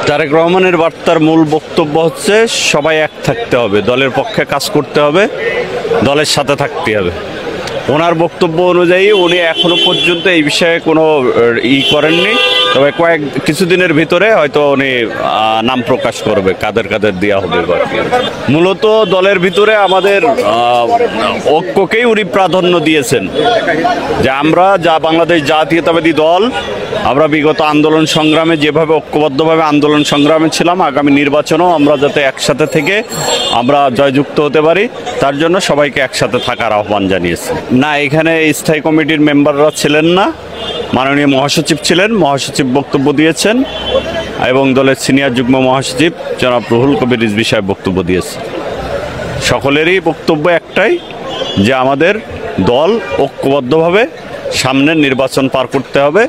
তারেক রহমানের বার্তার মূল বক্তব্য হচ্ছে সবাই এক থাকতে হবে, দলের পক্ষে কাজ করতে হবে, দলের সাথে থাকতে হবে। ওনার বক্তব্য অনুযায়ী উনি এখনো পর্যন্ত এই বিষয়ে কোনো করেননি, তবে কিছুদিনের ভিতরে হয়তো উনি নাম প্রকাশ করবে কাদের কাদের দেওয়া হবে। মূলত দলের ভিতরে আমাদের ঐক্যকেই উনি প্রাধান্য দিয়েছেন, যে আমরা যা বাংলাদেশ জাতীয়তাবাদী দল, আমরা বিগত আন্দোলন সংগ্রামে যেভাবে ঐক্যবদ্ধভাবে আন্দোলন সংগ্রামে ছিলাম, আগামী নির্বাচনেও আমরা যাতে একসাথে থেকে আমরা জয়যুক্ত হতে পারি, তার জন্য সবাইকে একসাথে থাকার আহ্বান জানিয়েছি। না, এখানে স্থায়ী কমিটির মেম্বাররা ছিলেন না, মাননীয় মহাসচিব ছিলেন, মহাসচিব বক্তব্য দিয়েছেন এবং দলের সিনিয়র যুগ্ম মহাসচিব জনাব রুহুল কবির রিজভী সাহেব বক্তব্য দিয়েছেন। সকলেরই বক্তব্য একটাই, যে আমাদের দল ঐক্যবদ্ধভাবে সামনের নির্বাচন পার করতে হবে,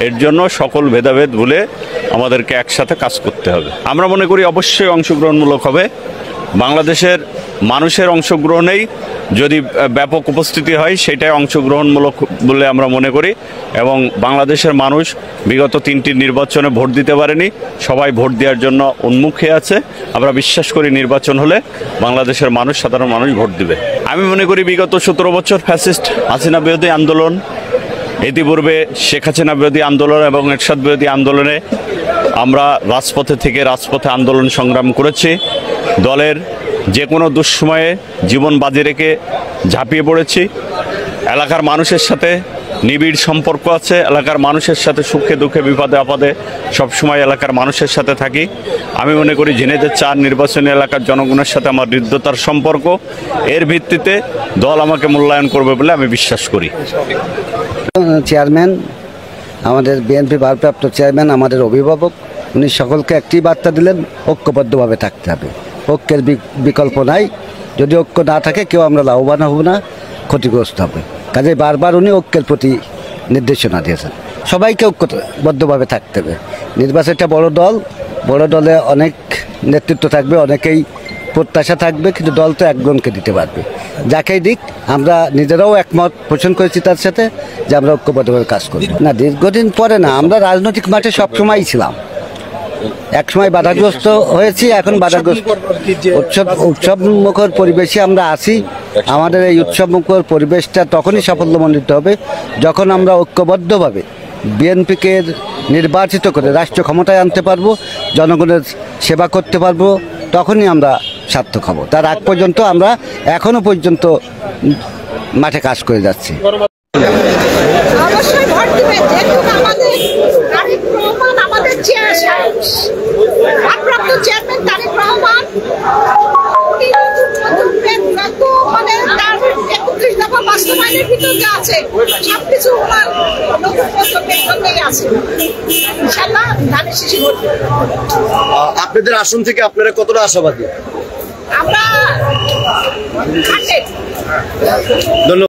এর জন্য সকল ভেদাভেদ ভুলে আমাদেরকে একসাথে কাজ করতে হবে। আমরা মনে করি অবশ্যই অংশগ্রহণমূলক হবে। বাংলাদেশের মানুষের অংশগ্রহণেই যদি ব্যাপক উপস্থিতি হয়, সেটাই অংশগ্রহণমূলক বলে আমরা মনে করি। এবং বাংলাদেশের মানুষ বিগত 3টি নির্বাচনে ভোট দিতে পারেনি, সবাই ভোট দেওয়ার জন্য উন্মুখ হয়ে আছে। আমরা বিশ্বাস করি নির্বাচন হলে বাংলাদেশের মানুষ, সাধারণ মানুষ ভোট দিবে। আমি মনে করি বিগত 17 বছর ফ্যাসিস্ট হাসিনা বিরোধী আন্দোলন, ইতিপূর্বে শেখ হাসিনা বিরোধী আন্দোলন এবং এরশাদ বিরোধী আন্দোলনে আমরা রাজপথে থেকে রাজপথে আন্দোলন সংগ্রাম করেছি। দলের যে কোনো দুঃসময়ে জীবন বাজি রেখে ঝাঁপিয়ে পড়েছি। এলাকার মানুষের সাথে নিবিড় সম্পর্ক আছে, এলাকার মানুষের সাথে সুখে দুঃখে বিপদে আপদে সবসময় এলাকার মানুষের সাথে থাকি। আমি মনে করি ঝিনাইদহ 4 নির্বাচনী এলাকার জনগণের সাথে আমার হৃদ্যতার সম্পর্ক, এর ভিত্তিতে দল আমাকে মূল্যায়ন করবে বলে আমি বিশ্বাস করি। চেয়ারম্যান, আমাদের বিএনপি ভারপ্রাপ্ত চেয়ারম্যান, আমাদের অভিভাবক, উনি সকলকে একটি বার্তা দিলেন, ঐক্যবদ্ধভাবে থাকতে হবে। ঐক্যের বিকল্প নাই, যদি ঐক্য না থাকে কেউ আমরা লাভবান হব না, ক্ষতিগ্রস্ত হবে। কাজে বারবার উনি ঐক্যের প্রতি নির্দেশনা দিয়েছেন, সবাইকে ঐক্যবদ্ধভাবে থাকতে হবে। নির্বাচনটা বড় দল, বড় দলে অনেক নেতৃত্ব থাকবে, অনেকেই প্রত্যাশা থাকবে, কিন্তু দল তো একজনকে দিতে পারবে। যাকেই দিক, আমরা নিজেরাও একমত পোষণ করেছি তার সাথে, যে আমরা ঐক্যবদ্ধভাবে কাজ করি। না, দীর্ঘদিন পরে না, আমরা রাজনৈতিক মাঠে সবসময়ই ছিলাম। একসময় বাধাগ্রস্ত হয়েছি, এখন বাধাগ্রস্ত উৎসব মুখর পরিবেশে আমরা আছি। আমাদের এই উৎসব মুখর পরিবেশটা তখনই সাফল্যমণ্ডিত হবে যখন আমরা ঐক্যবদ্ধভাবে বিএনপিকে নির্বাচিত করে রাষ্ট্র ক্ষমতায় আনতে পারবো, জনগণের সেবা করতে পারবো, তখনই আমরা সার্থক হব। তার আগ পর্যন্ত আমরা এখনো পর্যন্ত মাঠে কাজ করে যাচ্ছি। অবশ্যই ভোট দিবেন, যেহেতু আমাদের তারেক রহমান আমাদের ভারপ্রাপ্ত চেয়ারম্যান তারেক রহমান, মানে তার 31 দফা বাস্তবায়নের ভিতর যা আছে সবকিছু ওনার নতুন প্রজন্মের জন্যই আছে। ইনশাআল্লাহ ধানের শীষে ভোট। আপনাদের আসন থেকে আপনারা কতটা আশাবাদী? আমরা 100। ধন্যবাদ।